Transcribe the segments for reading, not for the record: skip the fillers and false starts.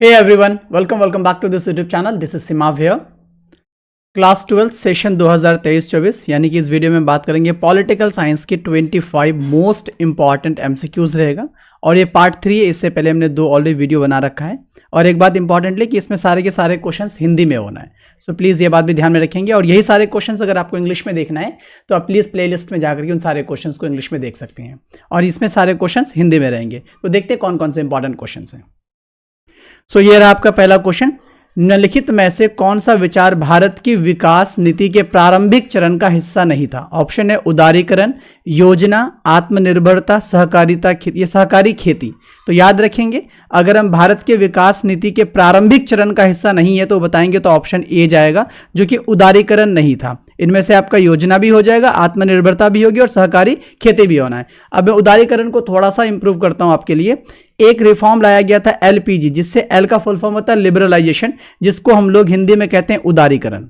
Hey everyone, welcome back to this YouTube channel. This is Simav here. Class 12 session 2023-24 यानी कि इस video में बात करेंगे पॉलिटिकल साइंस की 25 मोस्ट इंपॉर्टेंट एमसीक्यूज रहेगा और ये पार्ट 3 है। इससे पहले हमने 2 ऑलरेडी वीडियो बना रखा है और एक बात इंपॉर्टेंटली कि इसमें सारे के सारे क्वेश्चंस हिंदी में होना है। सो प्लीज़ ये बात भी ध्यान में रखेंगे और यही सारे क्वेश्चंस अगर आपको इंग्लिश में देखना है तो आप प्लीज़ प्लेलिस्ट में जाकर के उन सारे क्वेश्चंस को इंग्लिश में देख सकते हैं और इसमें सारे क्वेश्चंस हिंदी में रहेंगे। तो देखते हैं कौन कौन से इंपॉर्टेंट क्वेश्चन हैं। सो ये रहा आपका पहला क्वेश्चन, निम्नलिखित में से कौन सा विचार भारत की विकास नीति के प्रारंभिक चरण का हिस्सा नहीं था? ऑप्शन है उदारीकरण, योजना, आत्मनिर्भरता, सहकारिता, ये सहकारी खेती। तो याद रखेंगे अगर हम भारत के विकास नीति के प्रारंभिक चरण का हिस्सा नहीं है तो बताएंगे तो ऑप्शन ए जाएगा जो कि उदारीकरण नहीं था। इनमें से आपका योजना भी हो जाएगा, आत्मनिर्भरता भी होगी और सहकारी खेती भी होना है। अब मैं उदारीकरण को थोड़ा सा इंप्रूव करता हूं आपके लिए। एक रिफॉर्म लाया गया था एलपीजी, जिससे एल का फुल फॉर्म होता है लिबरलाइजेशन, जिसको हम लोग हिंदी में कहते हैं उदारीकरण।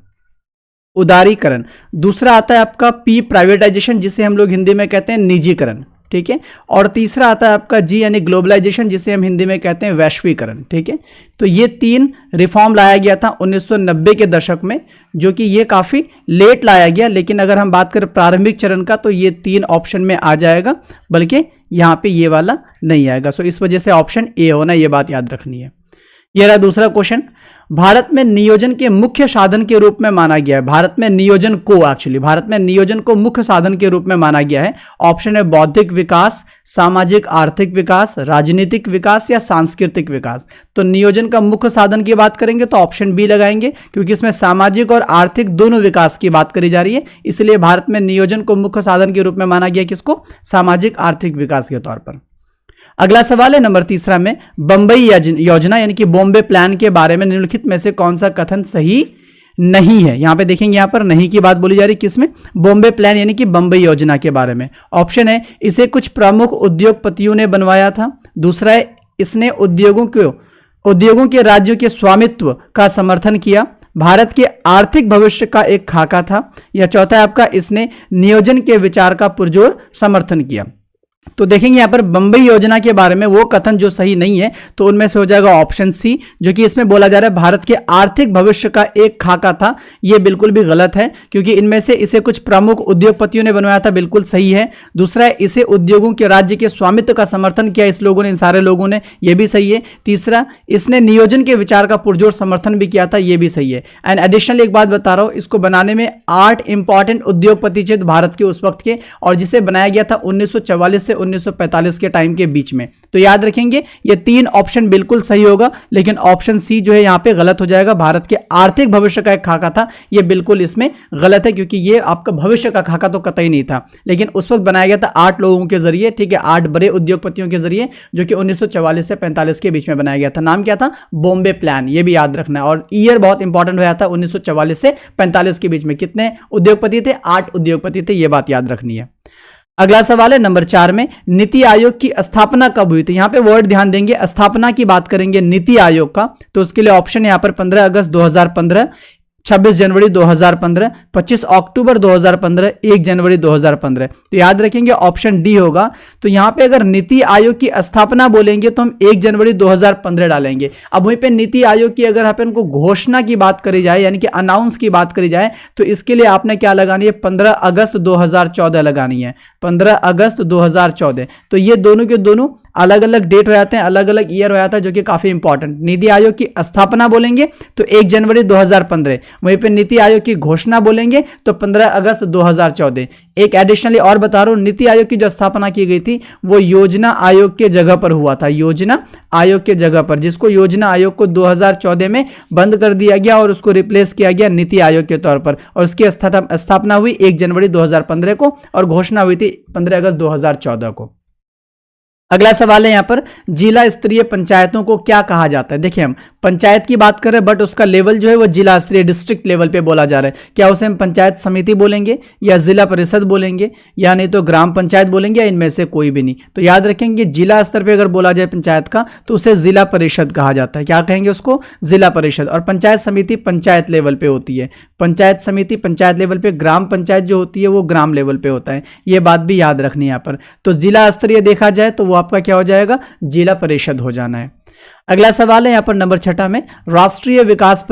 उदारीकरण। दूसरा आता है आपका पी प्राइवेटाइजेशन, जिसे हम लोग हिंदी में कहते हैं निजीकरण, ठीक है। और तीसरा आता है आपका जी यानी ग्लोबलाइजेशन, जिसे हम हिंदी में कहते हैं वैश्वीकरण, ठीक है। तो ये 3 रिफॉर्म लाया गया था 1990 के दशक में, जो कि ये काफ़ी लेट लाया गया, लेकिन अगर हम बात करें प्रारंभिक चरण का तो ये 3 ऑप्शन में आ जाएगा, बल्कि यहाँ पे ये वाला नहीं आएगा। सो इस वजह से ऑप्शन ए होना, ये बात याद रखनी है। ये रहा दूसरा क्वेश्चन, भारत में नियोजन के मुख्य साधन के रूप में माना गया है। भारत में नियोजन को मुख्य साधन के रूप में माना गया है। ऑप्शन है बौद्धिक विकास, सामाजिक आर्थिक विकास, राजनीतिक विकास या सांस्कृतिक विकास। तो नियोजन का मुख्य साधन की बात करेंगे तो ऑप्शन बी लगाएंगे, क्योंकि इसमें सामाजिक और आर्थिक दोनों विकास की बात करी जा रही है, इसलिए भारत में नियोजन को मुख्य साधन के रूप में माना गया किसको? सामाजिक आर्थिक विकास के तौर पर। अगला सवाल है नंबर 3 में, बंबई योजना यानी कि बॉम्बे प्लान के बारे में निम्नलिखित में से कौन सा कथन सही नहीं है? यहां पे देखेंगे, यहां पर नहीं की बात बोली जा रही, किसमें? बॉम्बे प्लान यानी कि बंबई योजना के बारे में। ऑप्शन है इसे कुछ प्रमुख उद्योगपतियों ने बनवाया था। दूसरा है इसने उद्योगों के राज्यों के स्वामित्व का समर्थन किया, भारत के आर्थिक भविष्य का एक खाका था, या चौथा है आपका इसने नियोजन के विचार का पुरजोर समर्थन किया। तो देखेंगे यहां पर बंबई योजना के बारे में वो कथन जो सही नहीं है तो उनमें से हो जाएगा ऑप्शन सी, जो कि इसमें बोला जा रहा है भारत के आर्थिक भविष्य का एक खाका था। ये बिल्कुल भी गलत है, क्योंकि इनमें से इसे कुछ प्रमुख उद्योगपतियों ने बनवाया था, बिल्कुल सही है। दूसरा है इसे उद्योगों के राज्य के स्वामित्व का समर्थन किया इस लोगों ने, इन सारे लोगों ने, ये भी सही है। तीसरा, इसने नियोजन के विचार का पुरजोर समर्थन भी किया था, ये भी सही है। एंड एडिशनल एक बात बता रहा हूं, इसको बनाने में 8 इंपॉर्टेंट उद्योगपति थे भारत के उस वक्त के, और जिसे बनाया गया था 1944 से 1945 के टाइम के बीच में। तो याद रखेंगे ये 3 ऑप्शन बिल्कुल सही होगा, लेकिन ऑप्शन सी जो है यहां पे गलत हो जाएगा। भारत के आर्थिक भविष्य का एक खाका था, ये बिल्कुल इसमें गलत है, क्योंकि ये आपका भविष्य का खाका तो कतई नहीं था, लेकिन उस वक्त बनाया गया था 8 लोगों के जरिए, ठीक है, 8 बड़े उद्योगपतियों के जरिए, जो कि 1944 से 45 के बीच में बनाया गया था। नाम क्या था? बॉम्बे प्लान। ये भी याद रखना है, और ईयर बहुत इंपॉर्टेंट होया था 1944 से 45 के बीच में। कितने उद्योगपति थे? 8 उद्योगपति थे, ये बात याद रखनी है। अगला सवाल है नंबर 4 में, नीति आयोग की स्थापना कब हुई थी? यहां पे वर्ड ध्यान देंगे, स्थापना की बात करेंगे नीति आयोग का, तो उसके लिए ऑप्शन यहां पर 15 अगस्त 2015, 26 जनवरी 2015, 25 अक्टूबर 2015, 1 जनवरी 2015। तो याद रखेंगे ऑप्शन डी होगा। तो यहां पे अगर नीति आयोग की स्थापना बोलेंगे तो हम 1 जनवरी 2015 डालेंगे। अब वहीं पे नीति आयोग की अगर अपन को घोषणा की बात करी जाए, यानी कि अनाउंस की बात करी जाए, तो इसके लिए आपने क्या लगानी है? 15 अगस्त 2014 लगानी है, 15 अगस्त 2014। तो ये दोनों के दोनों अलग अलग डेट हो जाते हैं, अलग अलग ईयर हो जाता है, जो कि काफी इंपॉर्टेंट। नीति आयोग की स्थापना बोलेंगे तो 1 जनवरी 2015, वहीं पे नीति आयोग की घोषणा बोलेंगे तो 15 अगस्त 2014। एक एडिशनली और बता रहा हूं, नीति आयोग की जो स्थापना की गई थी वो योजना आयोग के जगह पर हुआ था, योजना आयोग के जगह पर, जिसको योजना आयोग को 2014 में बंद कर दिया गया और उसको रिप्लेस किया गया नीति आयोग के तौर पर, और उसकी स्थापना हुई 1 जनवरी 2015 को और घोषणा हुई थी 15 अगस्त 2014 को। अगला सवाल है यहां पर, जिला स्तरीय पंचायतों को क्या कहा जाता है? देखिए हम पंचायत की बात कर रहे हैं, बट उसका लेवल जो है वो जिला स्तरीय, डिस्ट्रिक्ट लेवल पे बोला जा रहा है। क्या उसे हम पंचायत समिति बोलेंगे, या जिला परिषद बोलेंगे, या नहीं तो ग्राम पंचायत बोलेंगे, या इनमें से कोई भी नहीं? तो याद रखेंगे जिला स्तर पे अगर बोला जाए पंचायत का तो उसे जिला परिषद कहा जाता है। क्या कहेंगे उसको? जिला परिषद। और पंचायत समिति पंचायत लेवल पे होती है, पंचायत समिति पंचायत लेवल पे, ग्राम पंचायत जो होती है वो ग्राम लेवल पे होता है। ये बात भी याद रखनी है यहाँ पर। तो जिला स्तरीय देखा जाए तो वो आपका क्या हो जाएगा? जिला परिषद हो जाना है। अगला सवाल है यहाँ पर नंबर 6 में, राष्ट्रीय विकास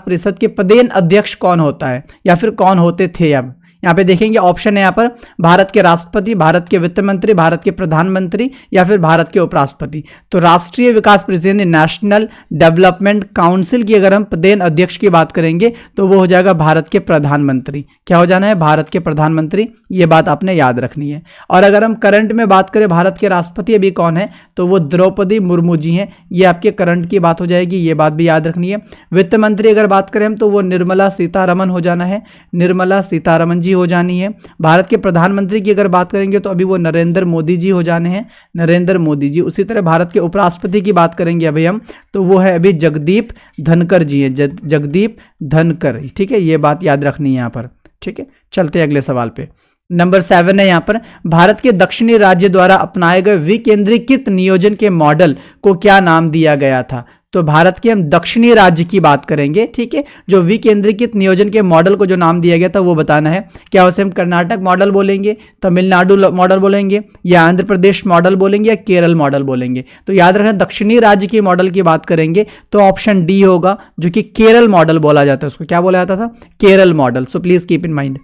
परिषद के पदेन अध्यक्ष कौन होता है या फिर कौन होते थे। अब यहाँ पे देखेंगे ऑप्शन है यहाँ पर भारत के राष्ट्रपति, भारत के वित्त मंत्री, भारत के प्रधानमंत्री या फिर भारत के उपराष्ट्रपति। तो राष्ट्रीय विकास परिषद नेशनल डेवलपमेंट काउंसिल की अगर हम पदेन अध्यक्ष की बात करेंगे तो वो हो जाएगा भारत के प्रधानमंत्री। क्या हो जाना है, भारत के प्रधानमंत्री। ये बात आपने याद रखनी है। और अगर हम करंट में बात करें भारत के राष्ट्रपति अभी कौन है, तो वो द्रौपदी मुर्मू जी हैं। ये आपके करंट की बात हो जाएगी, ये बात भी याद रखनी है। वित्त मंत्री अगर बात करें हम तो वो निर्मला सीतारमण हो जाना है, निर्मला सीतारमण जी हो जानी है। भारत के प्रधानमंत्री की अगर बात करेंगे तो अभी वो नरेंद्र मोदी जी हो जाने हैं, नरेंद्र मोदी जी। उसी तरह भारत के उपराष्ट्रपति की बात करेंगे अभी हम तो वो है अभी जगदीप धनखड़ जी है, जगदीप धनखड़। ठीक है, ये बात याद रखनी है यहाँ पर। ठीक है, चलते हैं अगले सवाल पे। नंबर 7 है यहाँ पर, भारत के दक्षिणी राज्य द्वारा अपनाए गए विकेंद्रीकृत नियोजन के मॉडल को क्या नाम दिया गया था। तो भारत के हम दक्षिणी राज्य की बात करेंगे। ठीक है, जो विकेंद्रीकृत नियोजन के मॉडल को जो नाम दिया गया था वो बताना है। क्या उसे हम कर्नाटक मॉडल बोलेंगे, तमिलनाडु मॉडल बोलेंगे, या आंध्र प्रदेश मॉडल बोलेंगे, या केरल मॉडल बोलेंगे। तो याद रखना दक्षिणी राज्य के मॉडल की बात करेंगे तो ऑप्शन डी होगा, जो कि केरल मॉडल बोला जाता है। उसको क्या बोला जाता था, Kerala model. So please keep in mind.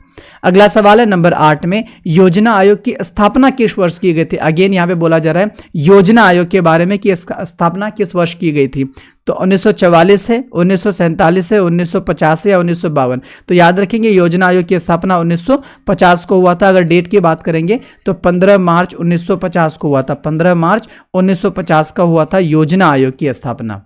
अगला सवाल है नंबर 8 में, योजना आयोग की स्थापना किस वर्ष की गई थी। अगेन यहां पे बोला जा रहा है योजना आयोग के बारे में कि इसका स्थापना किस वर्ष की गई थी। तो 1944 है, 1947 है, 1950 है या 1952। तो याद रखेंगे योजना आयोग की स्थापना 1950 को हुआ था। अगर डेट की बात करेंगे तो 15 मार्च 1950 को हुआ था, 15 मार्च 1950 का हुआ था योजना आयोग की स्थापना।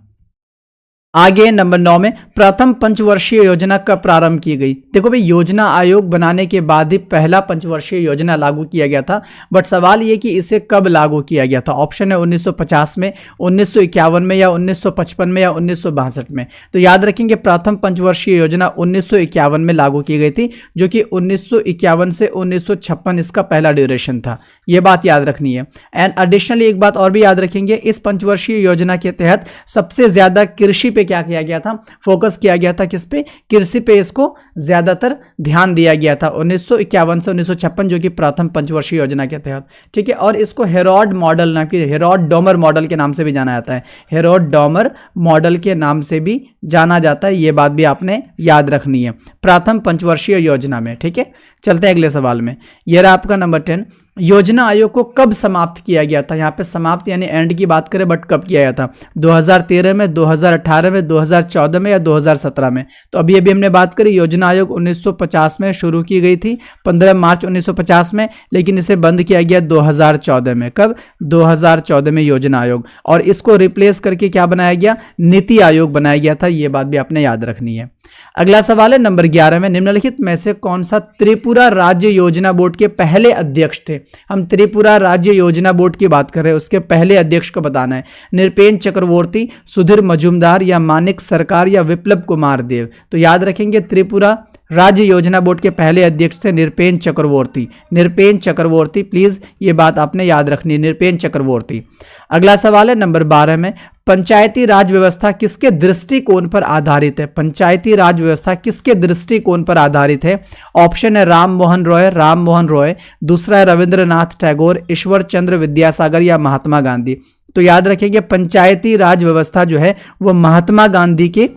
आगे नंबर 9 में, प्रथम पंचवर्षीय योजना कब प्रारंभ की गई। देखो भाई, योजना आयोग बनाने के बाद ही पहला पंचवर्षीय योजना लागू किया गया था, बट सवाल ये कि इसे कब लागू किया गया था। ऑप्शन है 1950 में, 1951 में, या 1955 में, या 1962 में। तो याद रखेंगे प्रथम पंचवर्षीय योजना 1951 में लागू की गई थी, जो कि 1951 से 1956 इसका पहला ड्यूरेशन था। यह बात याद रखनी है। एंड एडिशनली एक बात और भी याद रखेंगे, इस पंचवर्षीय योजना के तहत सबसे ज्यादा कृषि पे क्या किया गया था, फोकस किया गया था। किस पे, कृषि पे इसको ज्यादातर ध्यान दिया गया था 1951 से 1956, जो कि प्रथम पंचवर्षीय योजना के तहत। ठीक है, और इसको हेरोड मॉडल नाम की, हेरोड डॉमर मॉडल के नाम से भी जाना जाता है, हेरोड डॉमर मॉडल के नाम से भी जाना जाता है। यह बात भी आपने याद रखनी है प्रथम पंचवर्षीय योजना में। ठीक है, चलते हैं अगले सवाल में। यह रहा आपका नंबर 10, योजना आयोग को कब समाप्त किया गया था। यहां पे समाप्त यानी एंड की बात करें, बट कब किया गया था, 2013 में, 2018 में, 2014 में, या 2017 में। तो अभी हमने बात करी, योजना आयोग 1950 में शुरू की गई थी, 15 मार्च 1950 में, लेकिन इसे बंद किया गया 2014 में। कब, 2014 में योजना आयोग, और इसको रिप्लेस करके क्या बनाया गया, नीति आयोग बनाया गया था। यह बात भी आपने याद रखनी है। अगला सवाल है नंबर 11 में, निम्नलिखित में से कौन सा त्रिपुरा राज्य योजना बोर्ड के पहले अध्यक्ष थे। हम त्रिपुरा राज्य योजना बोर्ड की बात कर रहे हैं, उसके पहले अध्यक्ष को बताना है। निरपेन चक्रवर्ती, सुधीर मजूमदार, या मानिक सरकार, या विप्लव कुमार देव। तो याद रखेंगे त्रिपुरा राज्य योजना बोर्ड के पहले अध्यक्ष थे निरपेन चक्रवर्ती, निरपेन चक्रवर्ती। प्लीज ये बात आपने याद रखनी है, निरपेन चक्रवर्ती। अगला सवाल है नंबर 12 में, पंचायती राज व्यवस्था किसके दृष्टिकोण पर आधारित है। पंचायती राज व्यवस्था किसके दृष्टिकोण पर आधारित है। ऑप्शन है राम मोहन रॉय, राम मोहन रॉय। दूसरा है रविंद्रनाथ टैगोर, ईश्वर चंद्र विद्यासागर, या महात्मा गांधी। तो याद रखेंगे पंचायती राज व्यवस्था जो है वो महात्मा गांधी के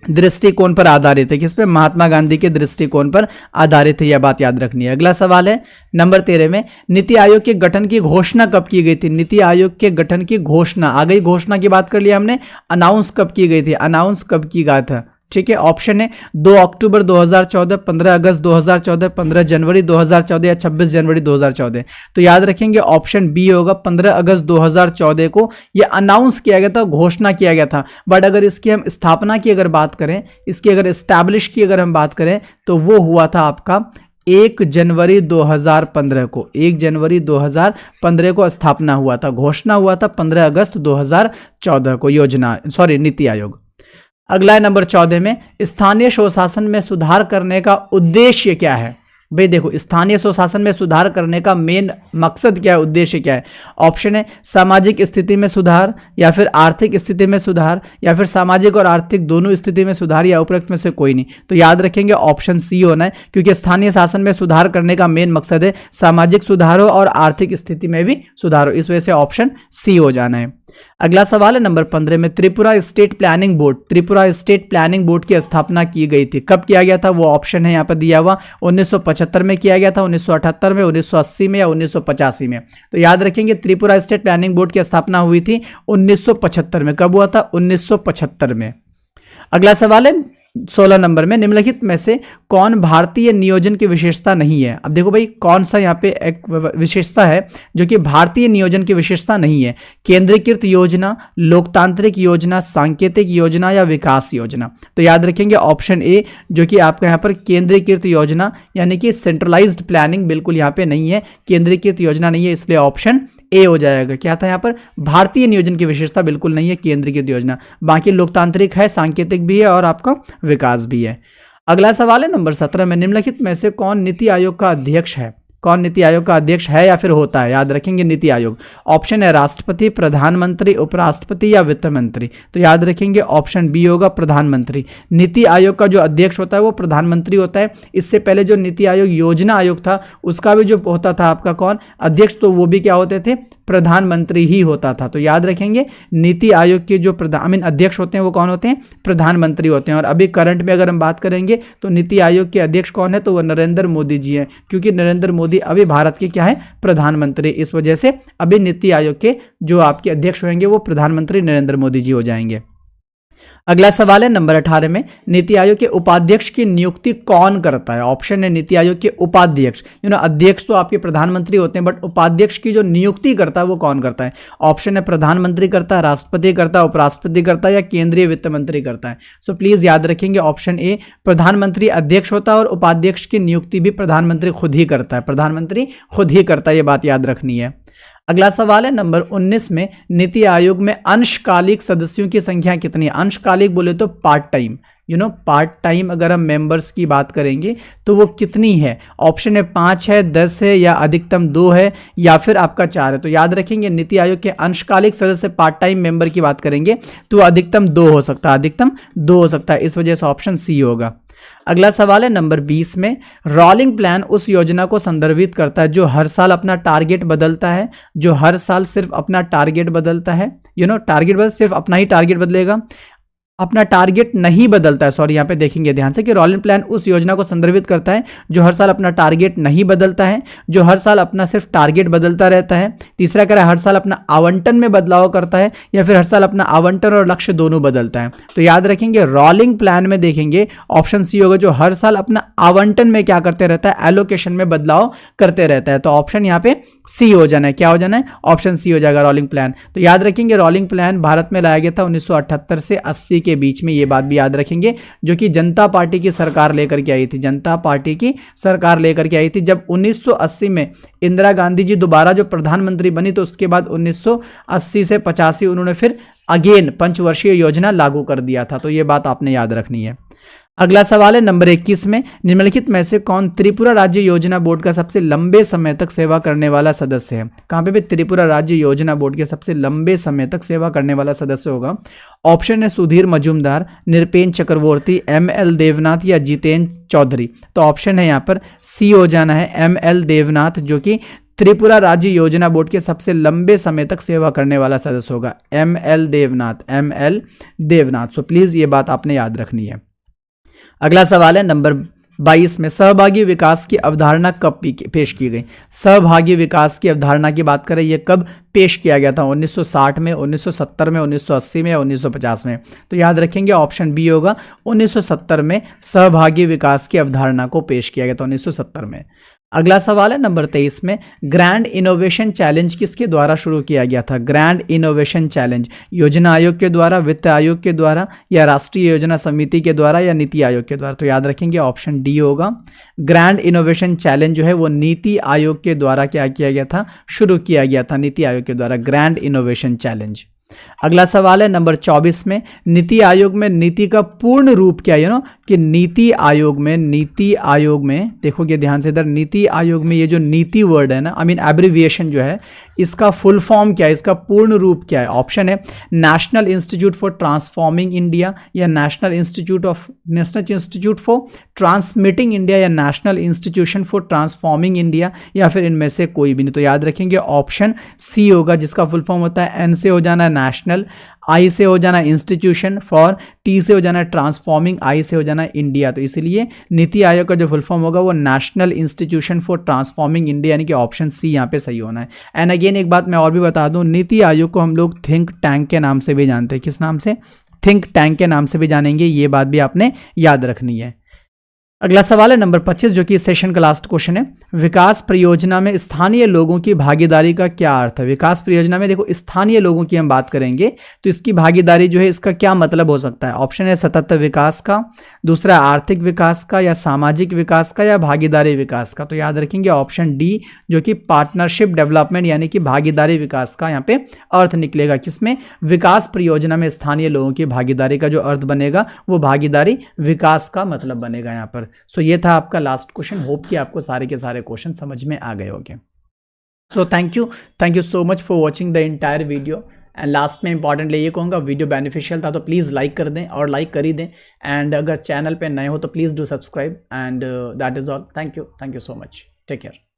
दृष्टिकोण पर आधारित है। किस पे, महात्मा गांधी के दृष्टिकोण पर आधारित है। यह बात याद रखनी है। अगला सवाल है नंबर 13 में, नीति आयोग के गठन की घोषणा कब की गई थी। नीति आयोग के गठन की घोषणा, आ गई, घोषणा की बात कर लिया हमने। अनाउंस कब की गई थी, अनाउंस कब की गया था। ठीक है, ऑप्शन है 2 अक्टूबर 2014, 15 अगस्त 2014, 15 जनवरी 2014, या 26 जनवरी 2014। तो याद रखेंगे ऑप्शन बी होगा, 15 अगस्त 2014 को यह अनाउंस किया गया था, घोषणा किया गया था। बट अगर इसकी हम स्थापना की अगर बात करें, इसकी अगर एस्टैब्लिश की अगर हम बात करें, तो वो हुआ था आपका 1 जनवरी 2015 को, 1 जनवरी 2015 को स्थापना हुआ था। घोषणा हुआ था 15 अगस्त 2014 को, नीति आयोग। अगला है नंबर 14 में, स्थानीय स्वशासन में सुधार करने का उद्देश्य क्या है। भाई देखो, स्थानीय स्वशासन में सुधार करने का मेन मकसद क्या है, उद्देश्य क्या है। ऑप्शन है सामाजिक स्थिति में सुधार, या फिर आर्थिक स्थिति में सुधार, या फिर सामाजिक और आर्थिक दोनों स्थिति में सुधार, या उपरोक्त में से कोई नहीं। तो याद रखेंगे ऑप्शन सी होना है, क्योंकि स्थानीय शासन में सुधार करने का मेन मकसद है सामाजिक सुधार हो और आर्थिक स्थिति में भी सुधार हो। इस वजह से ऑप्शन सी हो जाना है। अगला सवाल है नंबर 15 में, Tripura state planning board, Tripura state planning board की स्थापना की गई थी, कब किया गया था? वो ऑप्शन है यहाँ पर दिया हुआ, 1975 में किया गया था, 1978 में, 1980 में या 1985 में। तो याद रखेंगे त्रिपुरा स्टेट प्लानिंग बोर्ड की स्थापना हुई थी 1975 में। कब हुआ था? 1975 में। अगला सवाल है 16 नंबर में, निम्नलिखित में से कौन भारतीय नियोजन की विशेषता नहीं है? अब देखो भाई कौन सा यहाँ पे एक विशेषता है जो कि भारतीय नियोजन की विशेषता नहीं है? केंद्रीकृत योजना, लोकतांत्रिक योजना, सांकेतिक योजना या विकास योजना? तो याद रखेंगे ऑप्शन ए, जो कि आपका यहाँ पर केंद्रीकृत योजना यानी कि सेंट्रलाइज्ड प्लानिंग बिल्कुल यहाँ पे नहीं है, केंद्रीकृत योजना नहीं है, इसलिए ऑप्शन ए हो जाएगा। क्या था यहाँ पर? भारतीय नियोजन की विशेषता बिल्कुल नहीं है केंद्रीकृत योजना, बाकी लोकतांत्रिक है, सांकेतिक भी है और आपका विकास भी है। अगला सवाल है नंबर 17 में, निम्नलिखित में से कौन नीति आयोग का अध्यक्ष है? कौन नीति आयोग का अध्यक्ष है या फिर होता है? याद रखेंगे नीति आयोग। ऑप्शन है राष्ट्रपति, प्रधानमंत्री, उपराष्ट्रपति या वित्त मंत्री? तो याद रखेंगे ऑप्शन बी होगा, प्रधानमंत्री। नीति आयोग का जो अध्यक्ष होता है वो प्रधानमंत्री होता है। इससे पहले जो नीति आयोग योजना आयोग था उसका भी जो होता था आपका कौन अध्यक्ष, तो वो भी क्या होते थे? प्रधानमंत्री ही होता था। तो याद रखेंगे नीति आयोग के जो अध्यक्ष होते हैं वो कौन होते हैं? प्रधानमंत्री होते हैं। और अभी करंट में अगर हम बात करेंगे तो नीति आयोग के अध्यक्ष कौन है? तो वो नरेंद्र मोदी जी हैं, क्योंकि नरेंद्र मोदी अभी भारत के क्या है? प्रधानमंत्री। इस वजह से अभी नीति आयोग के जो आपके अध्यक्ष होंगे वो प्रधानमंत्री नरेंद्र मोदी जी हो जाएंगे। अगला सवाल है नंबर 18 में, नीति आयोग के उपाध्यक्ष की नियुक्ति कौन करता है? ऑप्शन है नीति आयोग के उपाध्यक्ष। अध्यक्ष तो आपके प्रधानमंत्री होते हैं, बट उपाध्यक्ष की जो नियुक्ति करता है वो कौन करता है? ऑप्शन है प्रधानमंत्री करता है, राष्ट्रपति करता है, उपराष्ट्रपति करता है या केंद्रीय वित्त मंत्री करता है? सो प्लीज याद रखेंगे ऑप्शन ए, प्रधानमंत्री अध्यक्ष होता है और उपाध्यक्ष की नियुक्ति भी प्रधानमंत्री खुद ही करता है, प्रधानमंत्री खुद ही करता है, ये बात याद रखनी है। अगला सवाल है नंबर 19 में, नीति आयोग में अंशकालिक सदस्यों की संख्या कितनी है? अंशकालिक बोले तो पार्ट टाइम, पार्ट टाइम अगर हम मेंबर्स की बात करेंगे तो वो कितनी है? ऑप्शन है 5 है, 10 है या अधिकतम 2 है या फिर आपका 4 है? तो याद रखेंगे नीति आयोग के अंशकालिक सदस्य पार्ट टाइम मेंबर की बात करेंगे तो अधिकतम 2 हो सकता है, अधिकतम 2 हो सकता है, इस वजह से ऑप्शन सी होगा। अगला सवाल है नंबर 20 में, रोलिंग प्लान उस योजना को संदर्भित करता है जो हर साल अपना टारगेट बदलता है, जो हर साल सिर्फ अपना टारगेट बदलता है, सिर्फ अपना ही टारगेट बदलेगा, अपना टारगेट नहीं बदलता है। सॉरी, यहाँ पे देखेंगे ध्यान से कि रोलिंग प्लान उस योजना को संदर्भित करता है जो हर साल अपना टारगेट नहीं बदलता है, जो हर साल अपना सिर्फ टारगेट बदलता रहता है। तीसरा कह रहा है हर साल अपना आवंटन में बदलाव करता है या फिर हर साल अपना आवंटन और लक्ष्य दोनों बदलता है। तो याद रखेंगे रोलिंग प्लान में देखेंगे ऑप्शन सी होगा, जो हर साल अपना आवंटन में क्या करते रहता है? एलोकेशन में बदलाव करते रहता है। तो ऑप्शन यहाँ पे सी हो जाना है। क्या हो जाना है? ऑप्शन सी हो जाएगा रोलिंग प्लान। तो याद रखेंगे रोलिंग प्लान भारत में लाया गया था 1978 से 80 के बीच में, ये बात भी याद रखेंगे, जो कि जनता पार्टी की सरकार लेकर के आई थी, जनता पार्टी की सरकार लेकर के आई थी। जब 1980 में इंदिरा गांधी जी दोबारा जो प्रधानमंत्री बनी तो उसके बाद 1980 से 85 उन्होंने फिर अगेन पंचवर्षीय योजना लागू कर दिया था। तो ये बात आपने याद रखनी है। अगला सवाल है नंबर 21 में, निम्नलिखित में से कौन त्रिपुरा राज्य योजना बोर्ड का सबसे लंबे समय तक सेवा करने वाला सदस्य है? कहां पे भी त्रिपुरा राज्य योजना बोर्ड के सबसे लंबे समय तक सेवा करने वाला सदस्य होगा? ऑप्शन है सुधीर मजूमदार, निरपेन चक्रवर्ती, ML देवनाथ या जितेंद्र चौधरी? तो ऑप्शन है यहाँ पर सी हो जाना है, ML देवनाथ, जो कि त्रिपुरा राज्य योजना बोर्ड के सबसे लंबे समय तक सेवा करने वाला सदस्य होगा। ML देवनाथ। सो प्लीज ये बात आपने याद रखनी है। अगला सवाल है नंबर 22 में, सहभागी विकास की अवधारणा कब पेश की गई? सहभागी विकास की अवधारणा की बात करें, ये कब पेश किया गया था? 1960 में, 1970 में, 1980 में या 1950 में? तो याद रखेंगे ऑप्शन बी होगा, 1970 में सहभागी विकास की अवधारणा को पेश किया गया था, 1970 में। अगला सवाल है नंबर 23 में, ग्रैंड इनोवेशन चैलेंज किसके द्वारा शुरू किया गया था? ग्रैंड इनोवेशन चैलेंज योजना आयोग के द्वारा, वित्त आयोग के द्वारा या राष्ट्रीय योजना समिति के द्वारा या नीति आयोग के द्वारा? तो याद रखेंगे ऑप्शन डी होगा, ग्रैंड इनोवेशन चैलेंज जो है वो नीति आयोग के द्वारा क्या किया गया था? शुरू किया गया था नीति आयोग के द्वारा, ग्रैंड इनोवेशन चैलेंज। अगला सवाल है नंबर 24 में, नीति आयोग में नीति का पूर्ण रूप क्या है? कि नीति आयोग में देखोगे ध्यान से इधर, नीति आयोग में ये जो नीति वर्ड है ना, एब्रिविएशन जो है, इसका फुल फॉर्म क्या है, इसका पूर्ण रूप क्या है? ऑप्शन है national institute for transforming India, या national institute for transmitting India, या national institution for transforming India, या फिर इनमें से कोई भी नहीं। तो याद रखेंगे ऑप्शन सी होगा, जिसका फुल फॉर्म होता है एन से हो जाना नेशनल, आई से हो जाना इंस्टीट्यूशन, फॉर टी से हो जाना ट्रांसफॉर्मिंग, आई से हो जाना इंडिया। तो इसलिए नीति आयोग का जो फुल फॉर्म होगा वो national institution for transforming India, यानी कि ऑप्शन सी यहाँ पे सही होना है। एंड अगेन एक बात मैं और भी बता दूं, नीति आयोग को हम लोग थिंक टैंक के नाम से भी जानते हैं। किस नाम से? थिंक टैंक के नाम से भी जानेंगे, ये बात भी आपने याद रखनी है। अगला सवाल है नंबर 25, जो कि इस सेशन का लास्ट क्वेश्चन है। विकास परियोजना में स्थानीय लोगों की भागीदारी का क्या अर्थ है? विकास परियोजना में देखो स्थानीय लोगों की हम बात करेंगे तो इसकी भागीदारी जो है इसका क्या मतलब हो सकता है? ऑप्शन है सतत विकास का, दूसरा आर्थिक विकास का, या सामाजिक विकास का, या भागीदारी विकास का। तो याद रखेंगे ऑप्शन डी, जो कि पार्टनरशिप डेवलपमेंट यानी कि भागीदारी विकास का यहाँ पे अर्थ निकलेगा। किसमें? विकास परियोजना में स्थानीय लोगों की भागीदारी का जो अर्थ बनेगा वो भागीदारी विकास का मतलब बनेगा यहाँ पर। सो ये था आपका लास्ट क्वेश्चन। होप कि आपको सारे के सारे क्वेश्चन समझ में आ गए होंगे। So thank you so much for watching the entire video. And last में इंपॉर्टेंटली ये कहूँगा, वीडियो बेनिफिशियल था तो प्लीज़ लाइक कर दें, और लाइक कर ही दें। एंड अगर चैनल पे नए हो तो please do subscribe, and that is all. Thank you so much. Take care.